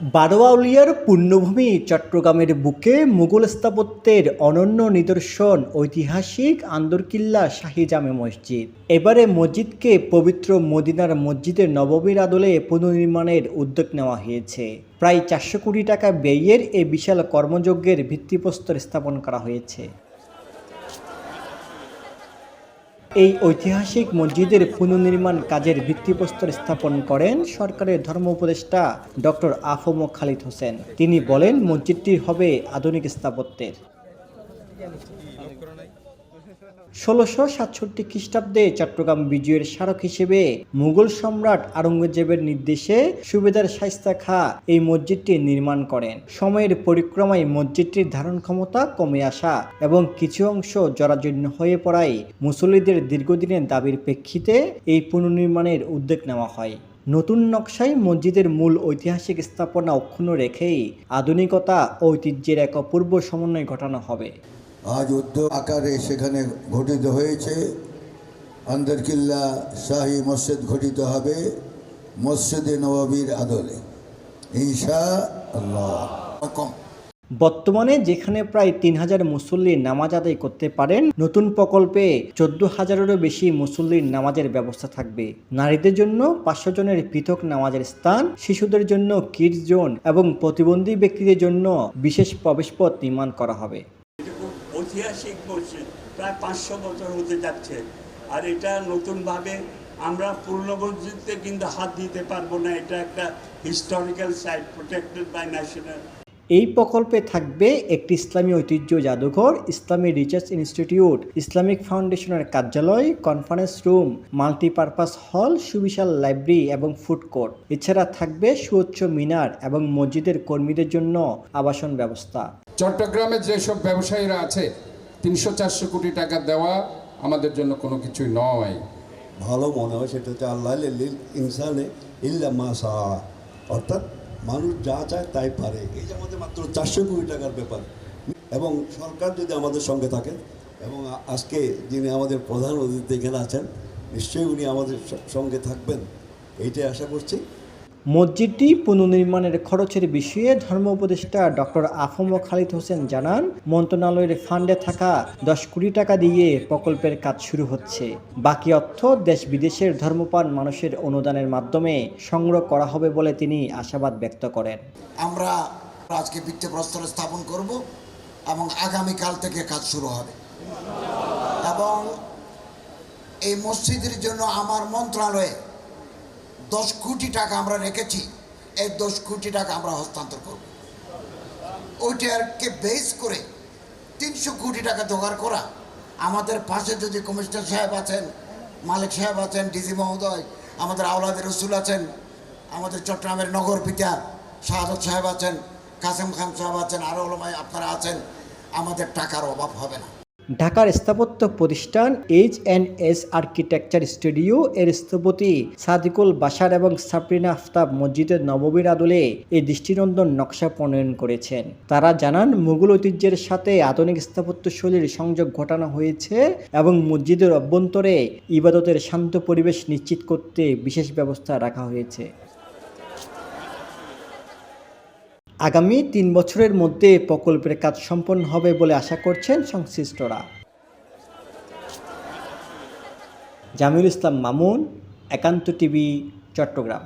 বারোয়াউলিয়ার পুণ্যভূমি চট্টগ্রামের বুকে মুঘল স্থাপত্যের অনন্য নিদর্শন ঐতিহাসিক আন্দরকিল্লা শাহী জামে মসজিদ। এবারে মসজিদকে পবিত্র মদিনার মসজিদের নববীর আদলে পুনর্নির্মাণের উদ্যোগ নেওয়া হয়েছে। প্রায় 400 কোটি টাকা ব্যয়ের এই বিশাল কর্মযজ্ঞের ভিত্তিপ্রস্তর স্থাপন করা হয়েছে। এই ঐতিহাসিক মসজিদের পুনর্নির্মাণ কাজের ভিত্তিপ্রস্তর স্থাপন করেন সরকারের ধর্ম উপদেষ্টা ডক্টর আফম খালিদ হোসেন। তিনি বলেন, মসজিদটি হবে আধুনিক স্থাপত্যের। 1667 খ্রিস্টাব্দে চট্টগ্রাম বিজয়ের স্মারক হিসেবে মুঘল সম্রাট আওরঙ্গজেবের নির্দেশে সুবেদার শায়েস্তা খাঁ এই মসজিদটি নির্মাণ করেন। সময়ের পরিক্রমায় মসজিদটির ধারণ ক্ষমতা কমে আসা এবং কিছু অংশ জরাজীর্ণ হয়ে পড়ায় মুসল্লিদের দীর্ঘদিনের দাবির প্রেক্ষিতে এই পুনর্নির্মাণের উদ্যোগ নেওয়া হয়। নতুন নকশায় মসজিদের মূল ঐতিহাসিক স্থাপনা অক্ষুণ্ণ রেখেই আধুনিকতা ও ঐতিহ্যের এক অপূর্ব সমন্বয় ঘটানো হবে। আজ উদ্যোগ আকারে সেখানে ঘটিত হয়েছে। আন্দরকিল্লা শাহী মসজিদ ঘটিত হবে মসজিদে নববীর আদলে, ইনশাআল্লাহ। বর্তমানে যেখানে প্রায় 3000 মুসল্লি নামাজ আদায় করতে পারেন, নতুন প্রকল্পে 14,000-এরও বেশি মুসল্লির নামাজের ব্যবস্থা থাকবে। নারীদের জন্য 500 জনের পৃথক নামাজের স্থান, শিশুদের জন্য কিডস জোন এবং প্রতিবন্ধী ব্যক্তিদের জন্য বিশেষ প্রবেশপথ নির্মাণ করা হবে। ঐতিহাসিক মসজিদ প্রায় 500 বছর হতে যাচ্ছে, আর এটা নতুনভাবে আমরা পুরনো মসজিদে কিন্তু হাত দিতে পারবো না। এটা একটা historical site protected by national. এই প্রকল্পে থাকবে একটি ইসলামী ঐতিহ্য জাদুঘর, ইসলামী রিসার্চ ইনস্টিটিউট, ইসলামিক ফাউন্ডেশনের কার্যালয়, কনফারেন্স রুম, মাল্টিপারপাস হল, সুবিশাল লাইব্রেরি এবং ফুড কোর্ট। এছাড়া থাকবে সুউচ্চ মিনার এবং মসজিদের কর্মীদের জন্য আবাসন ব্যবস্থা। চট্টগ্রামে যেসব ব্যবসায়ীরা আছে 300-400 কোটি টাকা দেওয়া আমাদের জন্য কোনো কিছুই নয়। ভালো মনে হয় সেটা হচ্ছে আল্লাহ লিল ইনসানে ইল্লা মা শাআ, অর্থাৎ মানুষ যা চায় তাই পারে। এই যে আমাদের মাত্র 400 কোটি টাকার ব্যাপার, এবং সরকার যদি আমাদের সঙ্গে থাকে, এবং আজকে যিনি আমাদের প্রধান অতিথি এখানে আছেন, নিশ্চয়ই উনি আমাদের সঙ্গে থাকবেন, এইটাই আশা করছি। মসজিদটি পুনর্নির্মাণের খরচের বিষয়ে ধর্ম উপদেষ্টা ডক্টর আফম খালিদ হোসেন জানান, মন্ত্রণালয়ের ফান্ডে থাকা 10 কোটি টাকা দিয়ে প্রকল্পের কাজ শুরু হচ্ছে। বাকি অর্থ দেশ বিদেশের ধর্মপ্রাণ মানুষের অনুদানের মাধ্যমে সংগ্রহ করা হবে বলে তিনি আশাবাদ ব্যক্ত করেন। আমরা আজকে ভিত্তিপ্রস্তর স্থাপন করব এবং আগামীকাল থেকে কাজ শুরু হবে, এবং এই মসজিদের জন্য আমার মন্ত্রণালয়ে 10 কোটি টাকা আমরা রেখেছি। এই 10 কোটি টাকা আমরা হস্তান্তর করব। ওইটাকে বেস করে 300 কোটি টাকা জোগাড় করা। আমাদের পাশে যদি কমিশনার সাহেব আছেন, মালিক সাহেব আছেন, ডিসি মহোদয়, আমাদের আওলাদের রসুল আছেন, আমাদের চট্টগ্রামের নগর পিতা শাহাদত সাহেব আছেন, কাসেম খান সাহেব আছেন, আরও ওলামায় আপনারা আছেন, আমাদের টাকার অভাব হবে না। ঢাকার স্থাপত্য প্রতিষ্ঠান H&S আর্কিটেকচার স্টুডিও এর স্থপতি সাদিকুল বাশার এবং সাবরিনা আফতাব মসজিদের নববীর আদলে এই দৃষ্টিনন্দন নকশা প্রণয়ন করেছেন। তারা জানান, মুঘল ঐতিহ্যের সাথে আধুনিক স্থাপত্যশৈলীর সংযোগ ঘটানো হয়েছে এবং মসজিদের অভ্যন্তরে ইবাদতের শান্ত পরিবেশ নিশ্চিত করতে বিশেষ ব্যবস্থা রাখা হয়েছে। আগামী 3 বছরের মধ্যে প্রকল্পের কাজ সম্পন্ন হবে বলে আশা করছেন সংশ্লিষ্টরা। জামিউল ইসলাম মামুন, একান্ত টিভি, চট্টগ্রাম।